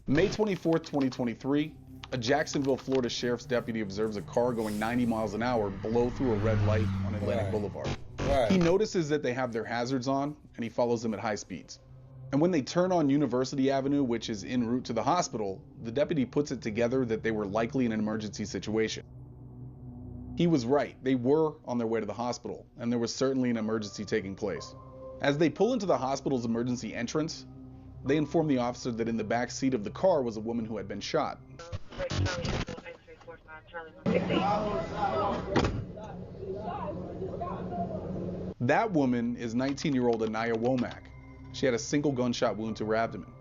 May 24th, 2023, a Jacksonville, Florida sheriff's deputy observes a car going 90 miles an hour blow through a red light on Atlantic Boulevard. He notices that they have their hazards on, and he follows them at high speeds. And when they turn on University Avenue, which is en route to the hospital, the deputy puts it together that they were likely in an emergency situation. He was right. They were on their way to the hospital, and there was certainly an emergency taking place. As they pull into the hospital's emergency entrance, they inform the officer that in the back seat of the car was a woman who had been shot. That woman is 19-year-old Anaya Womack. She had a single gunshot wound to her abdomen.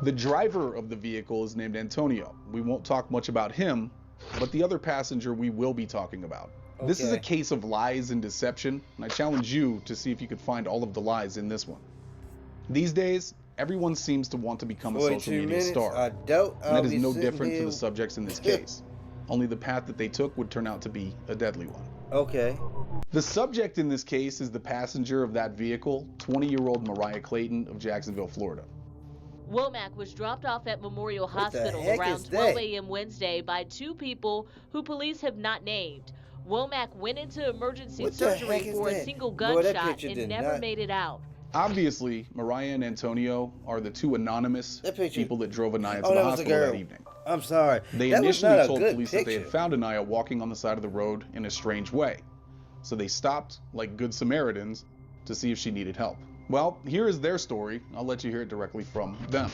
The driver of the vehicle is named Antonio. We won't talk much about him, but the other passenger we will be talking about. Okay. This is a case of lies and deception, and I challenge you to see if you could find all of the lies in this one. These days, everyone seems to want to become a social media star. And that is no different for the subjects in this case. Only the path that they took would turn out to be a deadly one. Okay. The subject in this case is the passenger of that vehicle, 20-year-old Mariah Clayton of Jacksonville, Florida. Womack was dropped off at Memorial Hospital around 12 a.m. Wednesday by two people who police have not named. Womack went into emergency surgery for a single gunshot and never made it out. Obviously, Mariah and Antonio are the two anonymous people that drove Anaya to the hospital that evening. I'm sorry. They initially told police that they had found Anaya walking on the side of the road in a strange way. So they stopped, like good Samaritans, to see if she needed help. Well, here is their story. I'll let you hear it directly from them.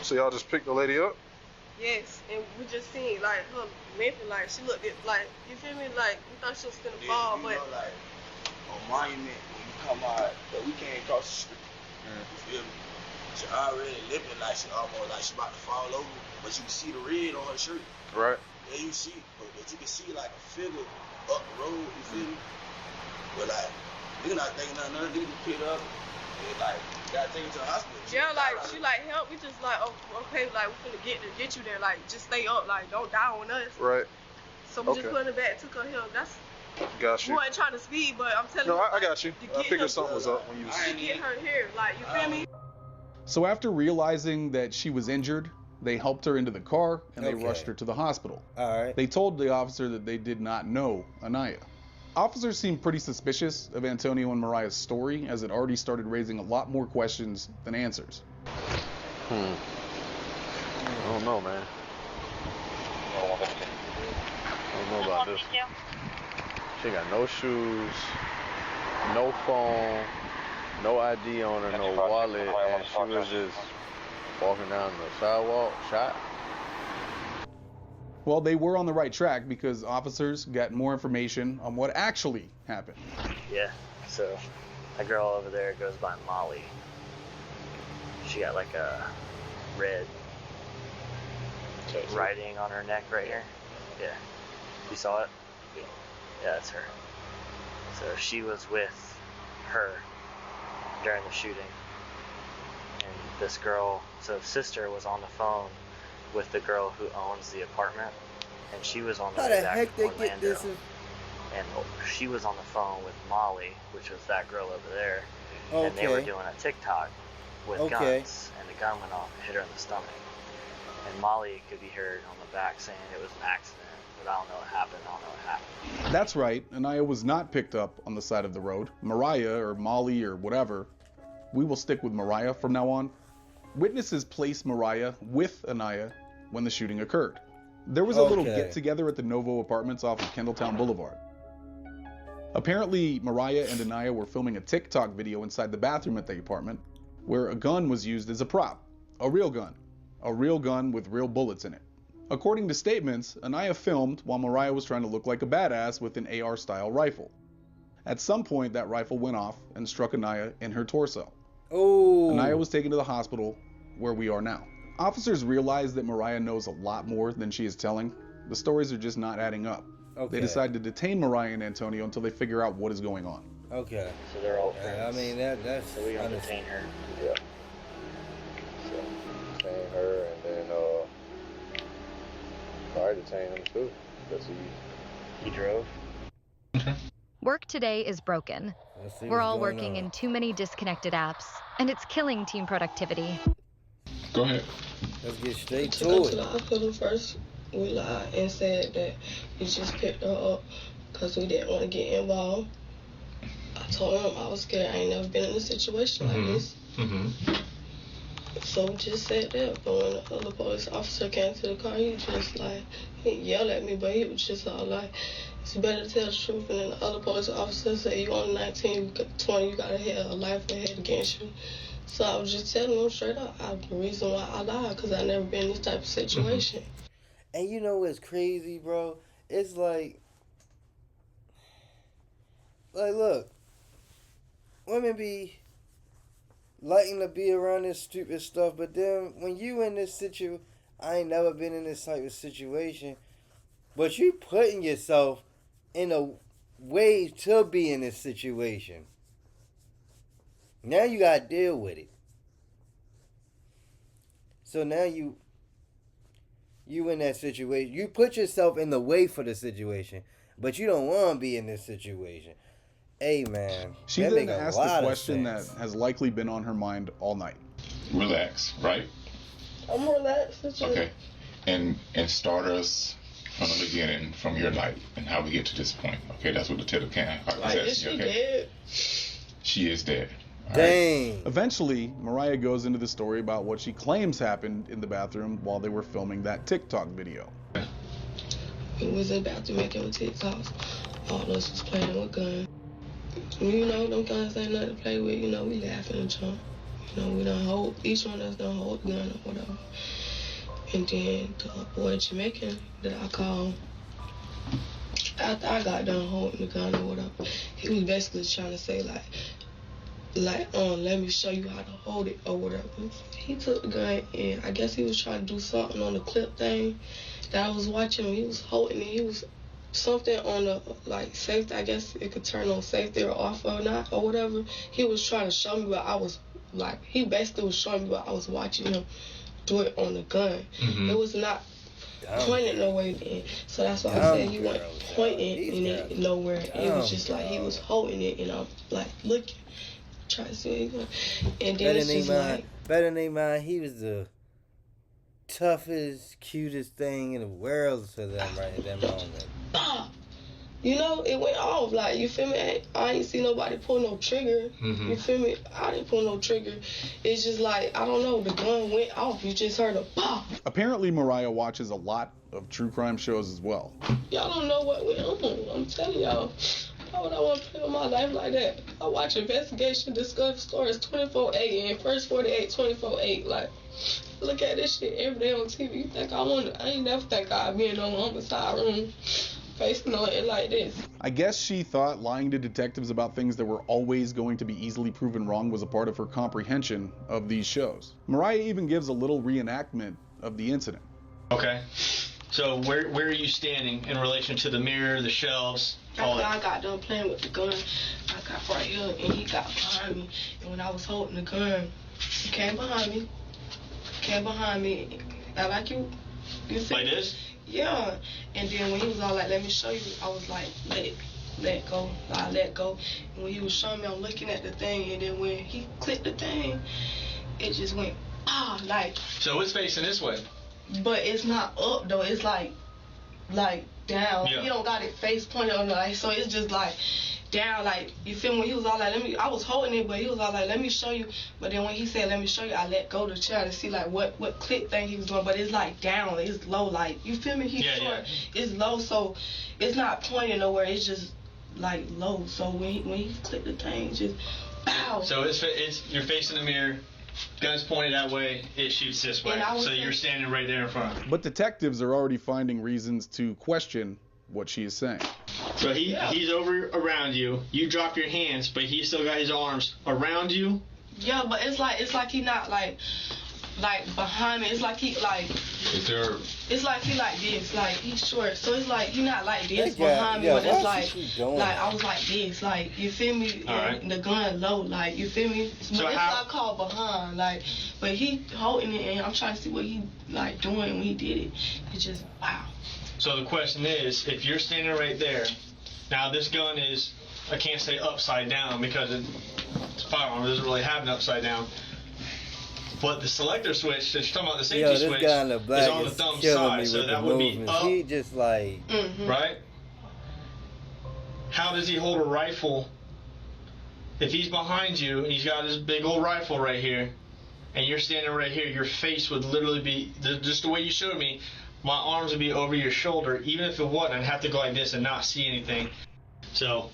So y'all just picked the lady up? Yes, and we just seen like her limping, like she looked at, like, you feel me, like we thought she was gonna fall, but know, like on Monument when you come out, but we can't cross the street. You feel me? She already limping, like she almost like she about to fall over, but you can see the red on her shirt. Right. Yeah, you see, but you can see like a figure up the road. You feel me? But like, nigga not thinking nothing. Nigga just pick her up. And, like, gotta take her to the hospital. Yeah, like she like help. We just like, oh, okay, like we finna get you there. Like just stay up. Like don't die on us. Right. So we just put her back, took her here. That's. Got you. We wasn't trying to speed, but I'm telling you. No, I got you. I figured something was up when you was. To get her here, like you feel me? So after realizing that she was injured, they helped her into the car and they rushed her to the hospital. All right. They told the officer that they did not know Anaya. Officers seemed pretty suspicious of Antonio and Mariah's story, as it already started raising a lot more questions than answers. I don't know, man. I don't know about this. She got no shoes, no phone, no ID on her, no wallet, and she was just walking down the sidewalk, shot. Well, they were on the right track because officers got more information on what actually happened. Yeah, so that girl over there goes by Molly. She got like a red writing on her neck right here. Yeah. You saw it? Yeah, that's her. So she was with her during the shooting. And this girl, so sister was on the phone with the girl who owns the apartment, and she was on the way back to Orlando. And she was on the phone with Molly, which was that girl over there, and they were doing a TikTok with guns, and the gun went off and hit her in the stomach. And Molly could be heard on the back saying it was an accident, but I don't know what happened. That's right, Anaya was not picked up on the side of the road. Mariah, or Molly, or whatever, we will stick with Mariah from now on. Witnesses placed Mariah with Anaya when the shooting occurred. There was a little get-together at the Novo Apartments off of Kendalltown Boulevard. Apparently, Mariah and Anaya were filming a TikTok video inside the bathroom at the apartment, where a gun was used as a prop. A real gun with real bullets in it. According to statements, Anaya filmed while Mariah was trying to look like a badass with an AR-style rifle. At some point, that rifle went off and struck Anaya in her torso. Anaya was taken to the hospital, where we are now. Officers realized that Mariah knows a lot more than she is telling. The stories are just not adding up. They decide to detain Mariah and Antonio until they figure out what is going on. So they're all friends. I mean, that's... So we're going to detain her. Yeah. So, detain her, and then, I detained him too, because he drove. Work today is broken. We're all working in too many disconnected apps, and it's killing team productivity. Go ahead. Let's get straight to To it. the hospital first, we lied and said that we just picked her up because we didn't want to get involved. I told him I was scared. I ain't never been in a situation like this. So we just said that. But when the other police officer came to the car, he just like, he yelled at me, but he was just all like, it's better to tell the truth. And then the other police officer said, you only 19, 20, you gotta have a life ahead against you. So I was just telling him straight up, the reason why I lied, because I never been in this type of situation. And you know what's crazy, bro? It's like, look, women be liking to be around this stupid stuff, but then when you in this situation, I ain't never been in this type of situation, but you putting yourself in a way to be in this situation. Now you gotta deal with it. So now you in that situation. You put yourself in the way for the situation, but you don't want to be in this situation. Hey, man. She then asked a question that has likely been on her mind all night. Relax, right? I'm relaxed. Okay. And start us from the beginning, from your night, and how we get to this point. Okay, that's what the tip can. Like, is she dead? She is dead. Dang. Eventually, Mariah goes into the story about what she claims happened in the bathroom while they were filming that TikTok video. We was in the bathroom making TikToks. All of us was playing with guns. You know, them guns ain't nothing to play with. You know, we laughing and jump. You know, we don't hold, each one of us don't hold the gun or whatever. And then the boy Jamaican that I called, after I got done holding the gun or whatever, he was basically trying to say like, let me show you how to hold it or whatever. He took the gun and I guess he was trying to do something on the clip thing that I was watching. He was holding it. He was something on the like safety. I guess it could turn on safety or off or not or whatever. He was trying to show me what I was like. He basically was showing me what I was watching him do it on the gun. It was not pointed nowhere then. So that's why I said he wasn't pointing in it nowhere. It was just like he was holding it and I'm like looking. Try to see what and then it's just like better than mine. He was the toughest, cutest thing in the world to them right at that moment. You know, it went off. Like, you feel me? I ain't see nobody pull no trigger. You feel me? I didn't pull no trigger. It's just like, I don't know, the gun went off. You just heard a pop. Apparently, Mariah watches a lot of true crime shows as well. Y'all don't know what went on. I'm telling y'all. Why would I want to play with my life like that? I watch Investigation Discovery Stories 24/8 and First 48 24/8. Like, look at this shit every day on TV. You think I ain't never think I'd be in no homicide room facing on it like this. I guess she thought lying to detectives about things that were always going to be easily proven wrong was a part of her comprehension of these shows. Mariah even gives a little reenactment of the incident. Okay. So where are you standing in relation to the mirror, the shelves? After I got done playing with the gun, I got right here and he got behind me. And when I was holding the gun, he came behind me. I like you see? Like this? Yeah. And then when he was all like, let me show you, I was like, let go. I let go. And when he was showing me, I'm looking at the thing. And then when he clicked the thing, it just went, like. So it's facing this way. But it's not up though. It's like down. Yeah. He don't got it face pointed on the like, so it's just like down. Like, you feel me? He was all like, I was holding it, but he was all like, let me show you. But then when he said, let me show you, I let go the chair to see like what clip thing he was doing. But it's like down. It's low. Like, you feel me? He's short. Yeah. It's low, so it's not pointing nowhere. It's just like low. So when he clicked the thing, it's just pow. So it's you're facing the mirror. Gun's pointed that way, it shoots this way. So you're standing right there in front. But detectives are already finding reasons to question what she is saying. So he's over around you. You drop your hands, but he's still got his arms around you. Yeah, but it's like he not like behind me. It's like he like. It's like he like this. Like he's short, so it's like he not like this behind me. But it's like I was like this. Like, you feel me? And the gun low. Like, you feel me? So it's not called behind. Like, but he holding it, and I'm trying to see what he like doing when he did it. It's just wow. So the question is, if you're standing right there, now this gun is, I can't say upside down because it's firearm. It doesn't really have an upside down. But the selector switch, that you're talking about, the safety switch, guy in the black is on the thumb side, so that would be up. He just like... Right? How does he hold a rifle if he's behind you and he's got this big old rifle right here and you're standing right here? Your face would literally be, just the way you showed me, my arms would be over your shoulder. Even if it wasn't, I'd have to go like this and not see anything. So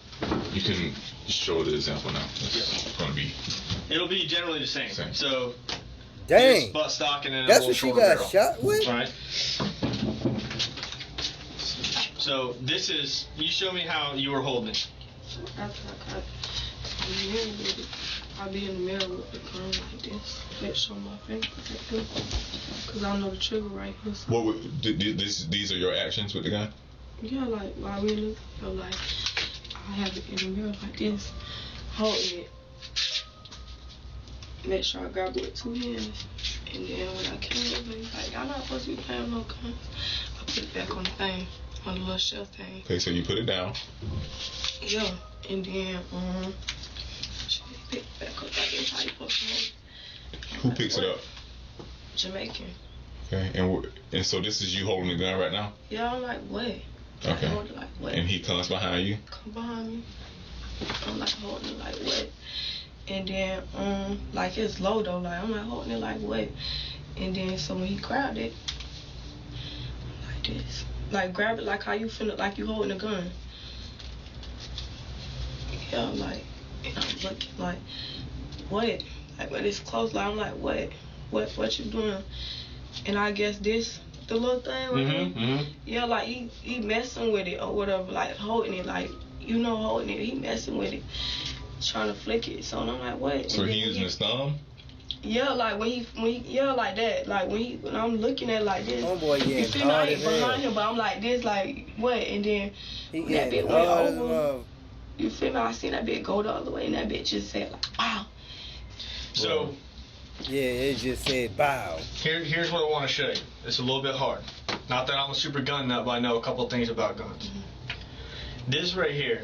you can show the example now. It's going to be... It'll be generally the same. So dang, butt stock and then that's what she got barrel. shot with? Right. So this is, you show me how you were holding it. I'll be in the mirror with the gun like this. Let's show my finger like this. Because I know the trigger right here. So. What would, these are your actions with the gun? Yeah, like while we in the video, like I have it in the mirror like this, hold it. Make sure I grab it with 2 hands. And then when I came over, he's like, y'all not supposed to be playing no guns. I put it back on the thing, on the little shelf thing. Okay, so you put it down. Yeah, and then she picked it back up like this. How you supposed to hold it? Who picks it up? Jamaican. Okay, and so this is you holding the gun right now? Yeah, I'm like, what? Okay. I hold it like what? And he comes behind you? Come behind me. I'm like holding it like what? And then like it's low though, like I'm like holding it like what? And then so when he grabbed it, like this. Like grab it like how you finna, like you holding a gun. Yeah, like, and I'm looking like, what? Like when it's close, like I'm like, what? What you doing? And I guess this, the little thing right here, yeah, like he messing with it or whatever, like holding it, like, you know, holding it, he messing with it, trying to flick it. So I'm like, what? So he using his thumb? Yeah, like when he yeah, like that, like when I'm looking at it like this. Oh boy, yeah. You feel me? I ain't behind him, but I'm like this, like what? And then when that bitch went over, you feel me? I seen that bitch go the other way, and that bitch just said like, wow. So. Yeah, it just said bow. Here's what I want to show you. It's a little bit hard. Not that I'm a super gun nut, but I know a couple of things about guns. This right here,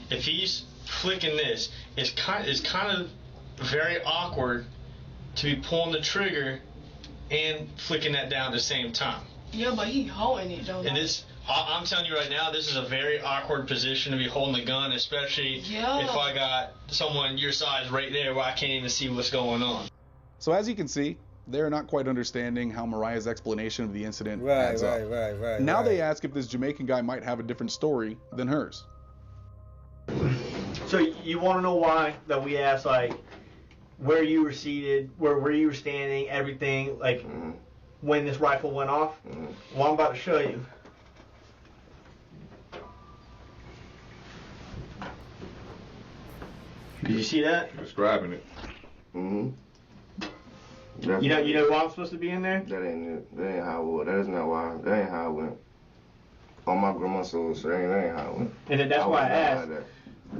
if he's flicking this, it's kind of very awkward to be pulling the trigger and flicking that down at the same time. Yeah, but he holding it though. And this, I'm telling you right now, this is a very awkward position to be holding the gun, especially if I got someone your size right there where I can't even see what's going on. So as you can see, they're not quite understanding how Mariah's explanation of the incident adds up. Right. Now they ask if this Jamaican guy might have a different story than hers. So you want to know why that we asked, like, where you were seated, where you were standing, everything, like, when this rifle went off? Well, I'm about to show you. Did you see that? Describing it. You know why I'm supposed to be in there? That ain't it. That ain't how it went. That is not why. That ain't how it went. On my grandma's soul, so that ain't how it went. And that's why I asked. Like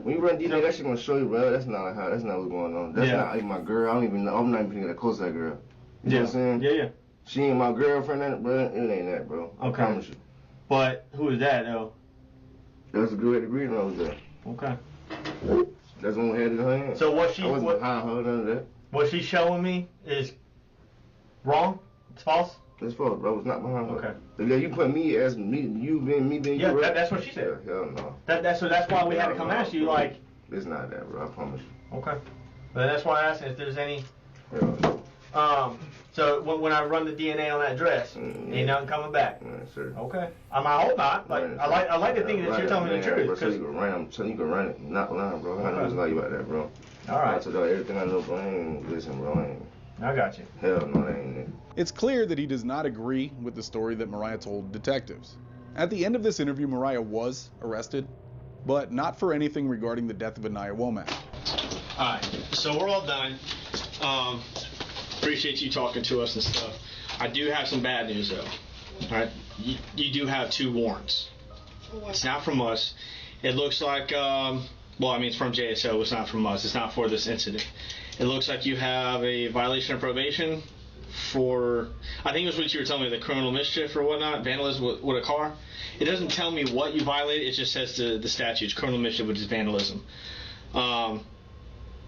when you run DNA, that shit gonna show you, bro. That's not how. That's not what's going on. That's not like my girl. I don't even know. I'm not even that close to that girl. You know what I'm saying? Yeah. She ain't my girlfriend, bro. It ain't that, bro. I promise you. But who is that, though? That's a girl at the green over there. Okay. That's when we had it in her hand. So what I wasn't behind her, none of that. What she's showing me is wrong? It's false? It's false, bro. It's not behind her. Okay. Yeah, you put me as me, you being me, being you. Yeah, that's what she said. Yeah, hell no. That's why we had to come ask you, like. It's not that, bro. I promise you. Okay. But that's why I asked if there's any. Yeah. So when I run the DNA on that dress, ain't nothing coming back. Sure. Okay. I hope not. Like I like to think that you're telling me the truth. Bro, so you can run. I'm telling you, can run it. Not lying, bro. I know like you about that, bro. All right. I told you everything I know, bro. I ain't listen, bro. I got you. Hell no, that ain't it. It's clear that he does not agree with the story that Mariah told detectives. At the end of this interview, Mariah was arrested, but not for anything regarding the death of Anaya Womack. Alright, so we're all done. Appreciate you talking to us and stuff. I do have some bad news though. Alright, you do have 2 warrants. It's not from us. It looks like, it's from JSO. It's not from us. It's not for this incident. It looks like you have a violation of probation for, I think it was what you were telling me, the criminal mischief or whatnot, vandalism with a car. It doesn't tell me what you violated. It just says the statutes, criminal mischief, which is vandalism.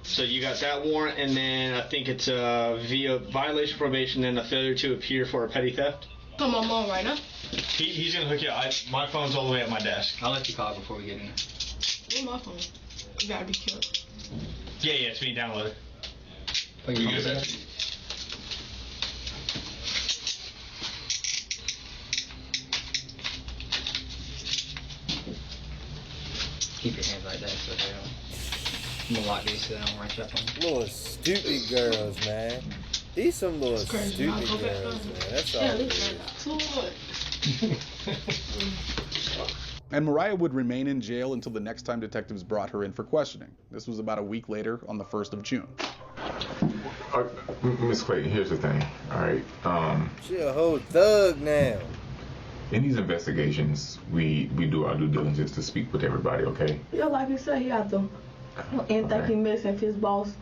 So you got that warrant, and then I think it's via violation of probation and a failure to appear for a petty theft. Call my mom right now. He's gonna hook you up. My phone's all the way at my desk. I'll let you call before we get in there. Where's my phone? You gotta be careful. Yeah, it's being downloaded. Oh, you get that? Keep your hands like that so they don't. I'm gonna lock these so they don't run up on you. Little stupid girls, man. These some little stupid girls, man. That's all. And Mariah would remain in jail until the next time detectives brought her in for questioning. This was about a week later, on the 1st of June. Miss Clayton, here's the thing, all right? She a whole thug now. In these investigations, we do our due diligence to speak with everybody, okay? Yeah, like you said, he had to. Anything he missing, if his boss,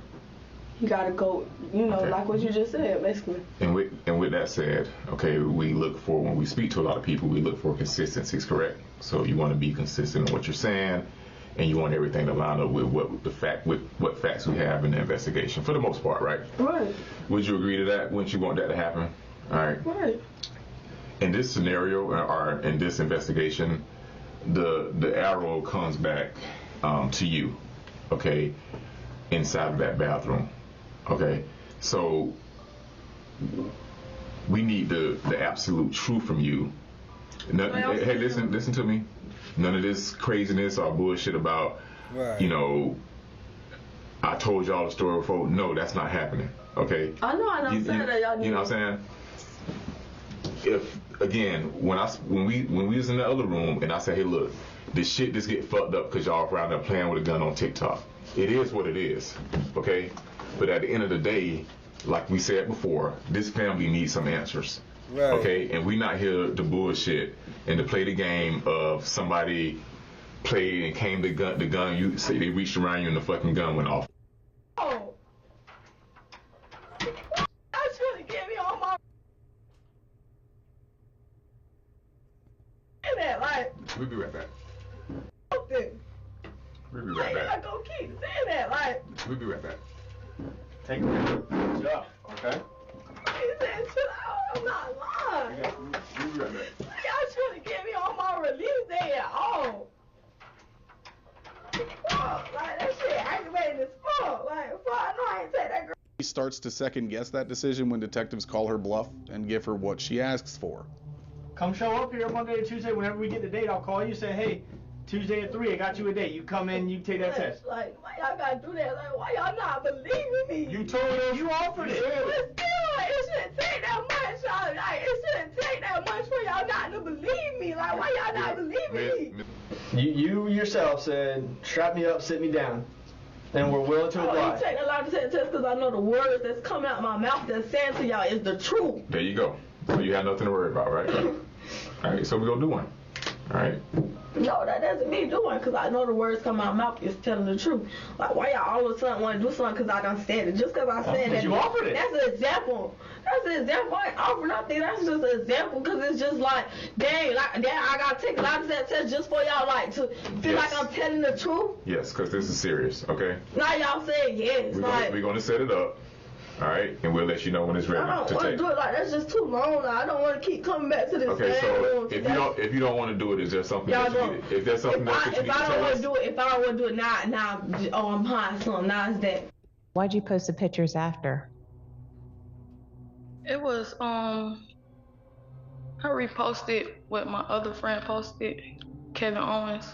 he gotta go. You know, like what you just said, basically. And with that said, okay, we look for, when we speak to a lot of people, we look for consistencies, correct? So you want to be consistent in what you're saying, and you want everything to line up with what facts we have in the investigation, for the most part, right? Right. Would you agree to that? Wouldn't you want that to happen? All right. Right. In this scenario, or in this investigation, the arrow comes back to you, okay, inside of that bathroom, okay? So we need the absolute truth from you. Hey, listen to me. None of this craziness or bullshit about, you know, I told y'all the story before. No, that's not happening, okay? I know saying that y'all need. You know what I'm saying? If again, when we was in the other room and I said, hey, look, this shit just get fucked up because y'all around there playing with a gun on TikTok. It is what it is, okay? But at the end of the day, like we said before, this family needs some answers, okay? And we not here to bullshit and to play the game of somebody played and came the gun. You say they reached around you and the fucking gun went off. Oh. I should have given me all my. In that, like. We'll be right back. Okay. We'll be right back. I go keep saying that, like. We'll be right back. Take a minute. Good job, okay? He said, chill out. I'm not lying. We'll be right back. Y'all should have given me on my release day at all. Fuck, like, that shit aggravating as fuck. Like, fuck, I know I ain't take that girl. He starts to second guess that decision when detectives call her bluff and give her what she asks for. Come show up here Monday or Tuesday. Whenever we get the date, I'll call you. Say, hey, Tuesday at 3, I got you a date. You come in, you take that test. Like, why y'all gotta do that? Like, why y'all not believing me? You told us. You offered it. But still, like, it shouldn't take that much. Y'all. Like, it shouldn't take that much for y'all not to believe me. Like, why y'all not believing me? You yourself said, strap me up, sit me down. And we're willing to oblige. You take a lot of test because I know the words that's coming out my mouth that's saying to y'all is the truth. There you go. So you have nothing to worry about, right? All right, so we're going to do one. All right? No, that doesn't mean do one because I know the words coming out my mouth is telling the truth. Like, why y'all all of a sudden want to do something because I done said it? Just because I said that. You offered it. That's an example. That's an example. I ain't offering nothing. That's just an example because it's just like, dang, I got to take a lot of that test just for y'all, like, to feel like I'm telling the truth. Yes, because this is serious, okay? Now y'all saying yes. We're going to set it up. All right, and we'll let you know when it's ready. I don't want to do it like that's just too long. I don't want to keep coming back to this. Okay, so if you don't want to do it, is there something that you need? If there's something else that you need to tell us? If I don't want to do it, now, oh, I'm high, so now it's that. Why'd you post the pictures after? It was I reposted what my other friend posted, Kevin Owens,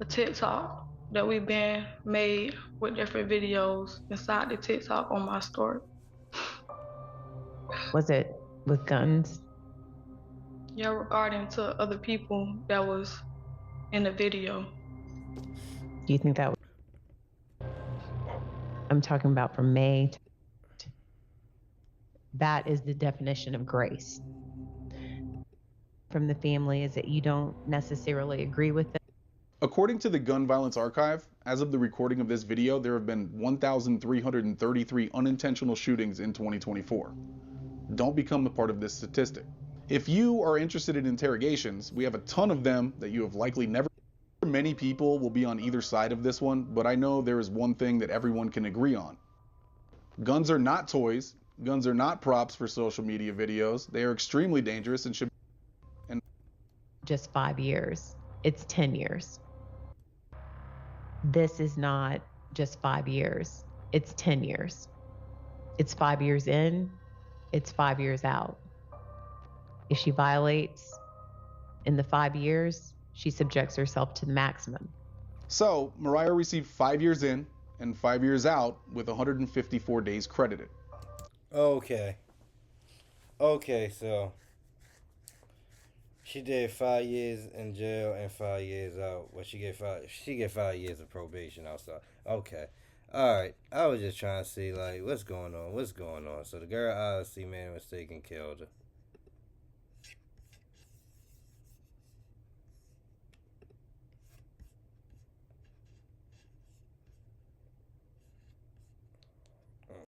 a TikTok that we've been made with different videos inside the TikTok on my story. Was it with guns? Yeah, regarding to other people that was in the video. Do you think that I'm talking about from May that is the definition of grace from the family, is that you don't necessarily agree with it? According to the Gun Violence Archive, as of the recording of this video, there have been 1,333 unintentional shootings in 2024. Don't become a part of this statistic. If you are interested in interrogations, we have a ton of them that you have likely never Many people will be on either side of this one, but I know there is one thing that everyone can agree on. Guns are not toys. Guns are not props for social media videos. They are extremely dangerous and should be. Just 5 years. It's 10 years. This is not just 5 years. It's 10 years. It's 5 years in. It's 5 years out. If she violates in the 5 years, she subjects herself to the maximum. So, Mariah received 5 years in and 5 years out with 154 days credited. Okay, so she did 5 years in jail and 5 years out. Well, she get 5 years of probation outside. Okay. Alright. I was just trying to see, like, what's going on. So the girl obviously made a mistake and killed her.